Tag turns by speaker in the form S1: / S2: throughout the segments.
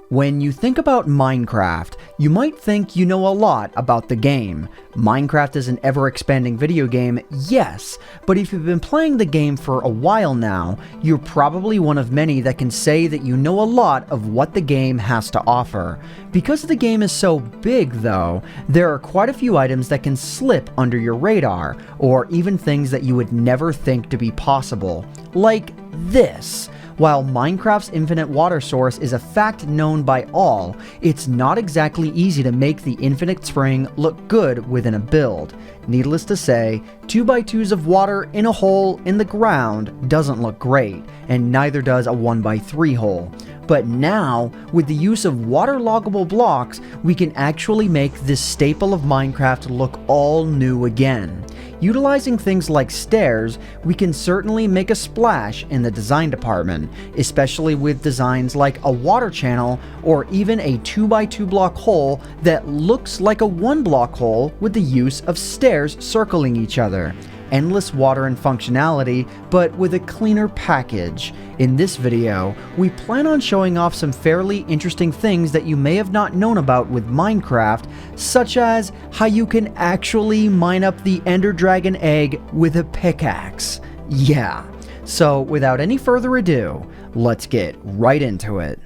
S1: When you think about Minecraft, you might think you know a lot about the game. Minecraft is an ever-expanding video game, yes, but if you've been playing the game for a while now, you're probably one of many that can say that you know a lot of what the game has to offer. Because the game is so big though, there are quite a few items that can slip under your radar, or even things that you would never think to be possible. Like this. While Minecraft's infinite water source is a fact known by all, it's not exactly easy to make the infinite spring look good within a build. Needless to say, 2x2s of water in a hole in the ground doesn't look great, and neither does a 1x3 hole. But now, with the use of waterloggable blocks, we can actually make this staple of Minecraft look all new again. Utilizing things like stairs, we can certainly make a splash in the design department, especially with designs like a water channel or even a 2x2 block hole that looks like a 1 block hole with the use of stairs circling each other. Endless water and functionality, but with a cleaner package. In this video, we plan on showing off some fairly interesting things that you may have not known about with Minecraft, such as how you can actually mine up the Ender Dragon egg with a pickaxe. Yeah, so without any further ado, let's get right into it.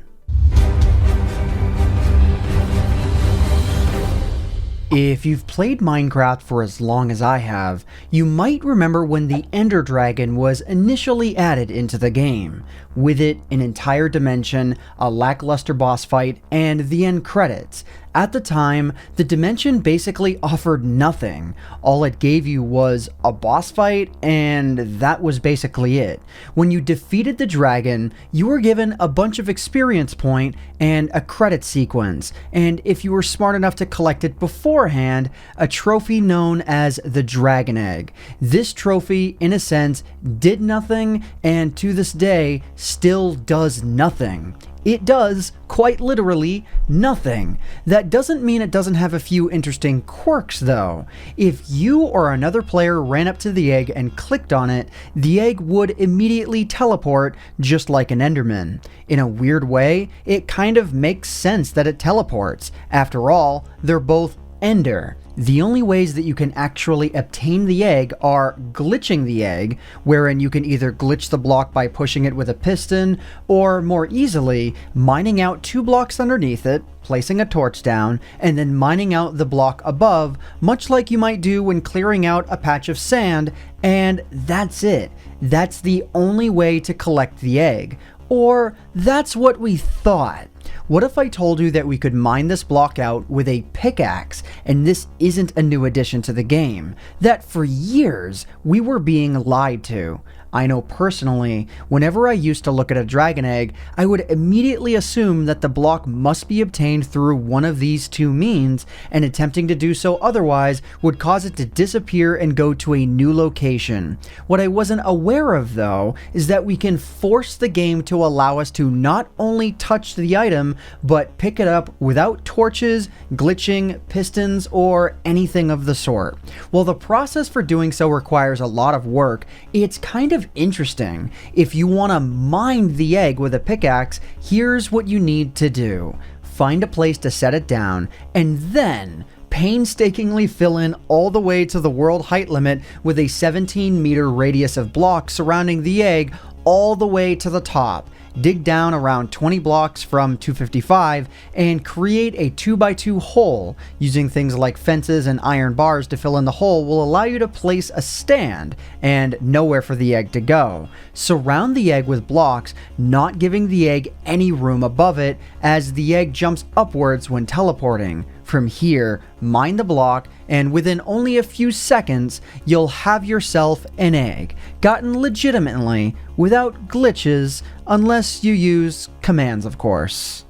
S1: If you've played Minecraft for as long as I have, you might remember when the Ender Dragon was initially added into the game. With it, an entire dimension, a lackluster boss fight, and the end credits. At the time, the dimension basically offered nothing. All it gave you was a boss fight, and that was basically it. When you defeated the dragon, you were given a bunch of experience point and a credit sequence, and if you were smart enough to collect it beforehand, a trophy known as the Dragon Egg. This trophy, in a sense, did nothing, and to this day, still does nothing. It does, quite literally, nothing. That doesn't mean it doesn't have a few interesting quirks though. If you or another player ran up to the egg and clicked on it, the egg would immediately teleport just like an Enderman. In a weird way, it kind of makes sense that it teleports. After all, they're both Ender. The only ways that you can actually obtain the egg are glitching the egg, wherein you can either glitch the block by pushing it with a piston, or more easily, mining out 2 blocks underneath it, placing a torch down, and then mining out the block above, much like you might do when clearing out a patch of sand, and that's it. That's the only way to collect the egg. Or that's what we thought. What if I told you that we could mine this block out with a pickaxe, and this isn't a new addition to the game? That for years, we were being lied to. I know personally, whenever I used to look at a dragon egg, I would immediately assume that the block must be obtained through one of these two means, and attempting to do so otherwise would cause it to disappear and go to a new location. What I wasn't aware of though, is that we can force the game to allow us to not only touch the item, but pick it up without torches, glitching, pistons, or anything of the sort. While the process for doing so requires a lot of work, it's kind of interesting. If you want to mine the egg with a pickaxe, here's what you need to do. Find a place to set it down, and then painstakingly fill in all the way to the world height limit with a 17-meter radius of blocks surrounding the egg all the way to the top. Dig down around 20 blocks from 255 and create a 2x2 hole. Using things like fences and iron bars to fill in the hole will allow you to place a stand and nowhere for the egg to go. Surround the egg with blocks, not giving the egg any room above it, as the egg jumps upwards when teleporting. From here, mine the block, and within only a few seconds, you'll have yourself an egg, gotten legitimately, without glitches, unless you use commands, of course.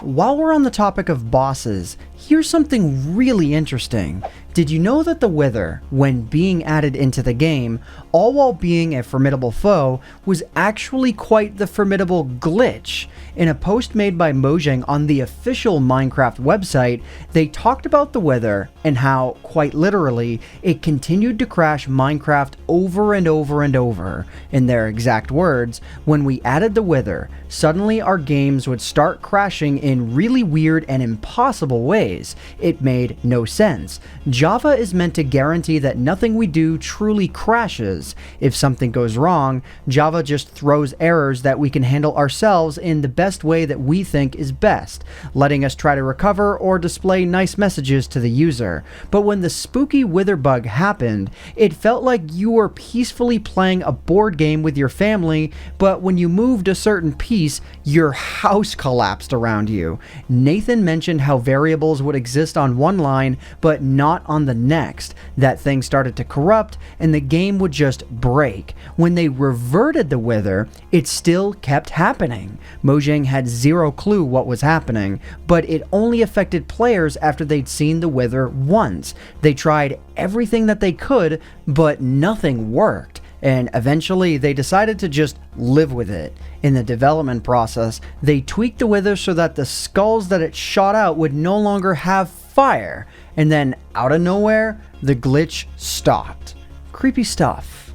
S1: While we're on the topic of bosses, here's something really interesting. Did you know that the Wither, when being added into the game, all while being a formidable foe, was actually quite the formidable glitch? In a post made by Mojang on the official Minecraft website, they talked about the Wither and how, quite literally, it continued to crash Minecraft over and over and over. In their exact words, when we added the Wither, suddenly our games would start crashing in really weird and impossible ways. It made no sense. Java is meant to guarantee that nothing we do truly crashes. If something goes wrong, Java just throws errors that we can handle ourselves in the best way that we think is best, letting us try to recover or display nice messages to the user. But when the spooky Wither bug happened, it felt like you were peacefully playing a board game with your family, but when you moved a certain piece, your house collapsed around you. Nathan mentioned how variables would exist on one line, but not on the next. That thing started to corrupt, and the game would just break. When they reverted the Wither, it still kept happening. Mojang had zero clue what was happening, but it only affected players after they'd seen the Wither once. They tried everything that they could, but nothing worked. And eventually they decided to just live with it. In the development process, they tweaked the Wither so that the skulls that it shot out would no longer have fire. And then, out of nowhere, the glitch stopped. Creepy stuff.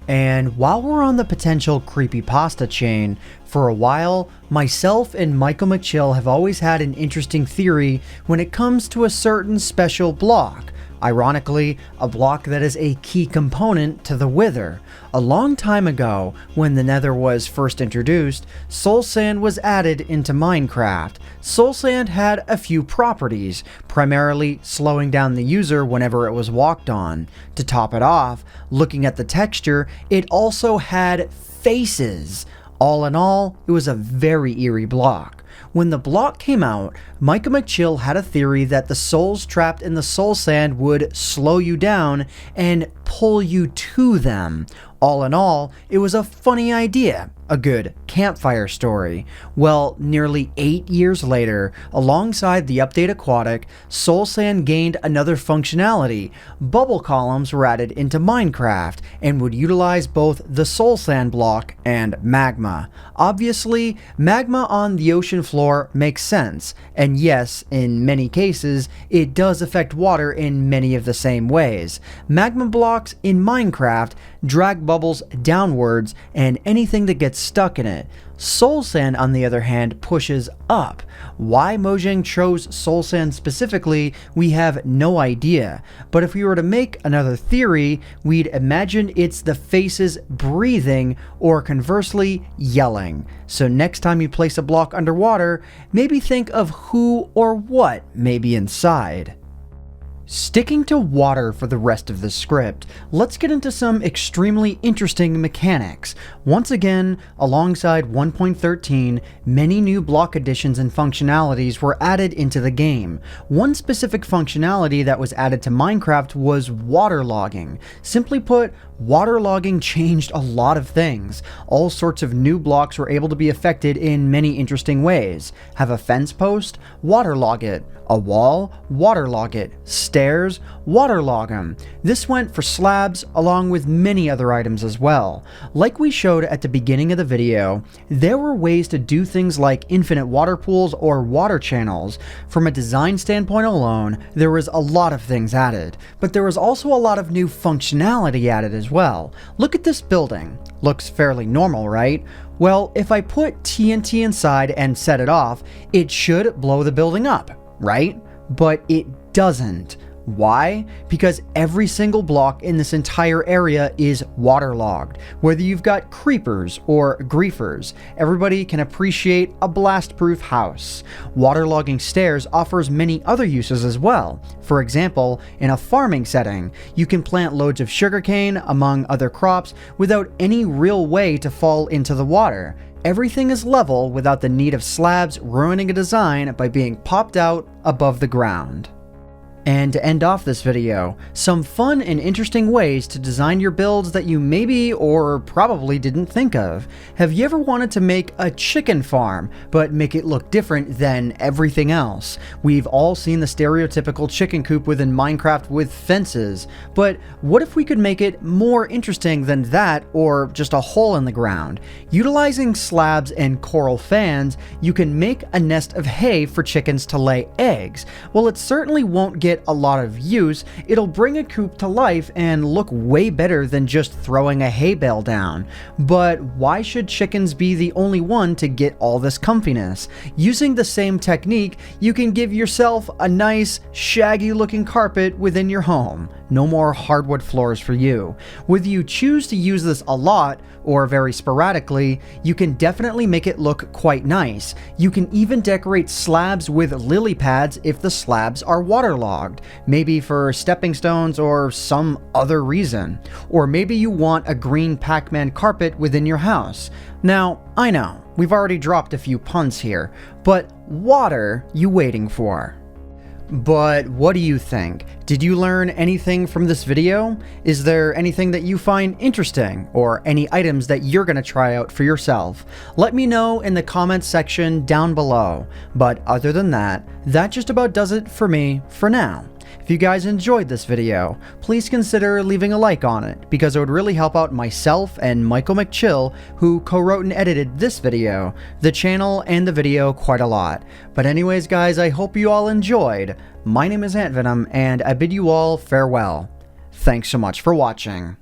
S1: And while we're on the potential creepypasta chain, for a while, myself and Michaelmcchill have always had an interesting theory when it comes to a certain special block. Ironically, a block that is a key component to the Wither. A long time ago, when the Nether was first introduced, soul sand was added into Minecraft. Soul sand had a few properties, primarily slowing down the user whenever it was walked on. To top it off, looking at the texture, it also had faces. All in all, it was a very eerie block. When the block came out, Michaelmcchill had a theory that the souls trapped in the soul sand would slow you down and pull you to them. All in all, it was a funny idea, a good campfire story. Well, nearly 8 years later, alongside the update Aquatic, Soul Sand gained another functionality. Bubble columns were added into Minecraft and would utilize both the Soul Sand block and magma. Obviously, magma on the ocean floor makes sense, and yes, in many cases, it does affect water in many of the same ways. Magma blocks in Minecraft drag bubbles downwards and anything that gets stuck in it. Soul Sand, on the other hand, pushes up. Why Mojang chose Soul Sand specifically, we have no idea. But if we were to make another theory, we'd imagine it's the faces breathing or conversely yelling. So next time you place a block underwater, maybe think of who or what may be inside. Sticking to water for the rest of the script, let's get into some extremely interesting mechanics. Once again, alongside 1.13, many new block additions and functionalities were added into the game. One specific functionality that was added to Minecraft was waterlogging. Simply put, waterlogging changed a lot of things. All sorts of new blocks were able to be affected in many interesting ways. Have a fence post? Waterlog it. A wall? Waterlog it. Stairs? Waterlog them. This went for slabs along with many other items as well. Like we showed at the beginning of the video, there were ways to do things like infinite water pools or water channels. From a design standpoint alone, there was a lot of things added, but there was also a lot of new functionality added as well. Look at this building. Looks fairly normal, right? Well, if I put TNT inside and set it off, it should blow the building up, right? But it doesn't. Why? Because every single block in this entire area is waterlogged. Whether you've got creepers or griefers, everybody can appreciate a blast-proof house. Waterlogging stairs offers many other uses as well. For example, in a farming setting, you can plant loads of sugarcane among other crops without any real way to fall into the water. Everything is level without the need of slabs ruining a design by being popped out above the ground. And to end off this video, some fun and interesting ways to design your builds that you maybe or probably didn't think of. Have you ever wanted to make a chicken farm, but make it look different than everything else? We've all seen the stereotypical chicken coop within Minecraft with fences, but what if we could make it more interesting than that, or just a hole in the ground? Utilizing slabs and coral fans, you can make a nest of hay for chickens to lay eggs. Well, it certainly won't get a lot of use, it'll bring a coop to life and look way better than just throwing a hay bale down. But why should chickens be the only one to get all this comfiness? Using the same technique, you can give yourself a nice, shaggy looking carpet within your home. No more hardwood floors for you. Whether you choose to use this a lot or very sporadically, you can definitely make it look quite nice. You can even decorate slabs with lily pads if the slabs are waterlogged, maybe for stepping stones or some other reason. Or maybe you want a green Pac-Man carpet within your house. Now, I know, we've already dropped a few puns here, but what are you waiting for? But what do you think? Did you learn anything from this video? Is there anything that you find interesting, or any items that you're gonna try out for yourself? Let me know in the comments section down below. But other than that, that just about does it for me for now. If you guys enjoyed this video, please consider leaving a like on it, because it would really help out myself and Michaelmcchill, who co-wrote and edited this video, the channel, and the video quite a lot. But anyways guys, I hope you all enjoyed. My name is AntVenom, and I bid you all farewell. Thanks so much for watching.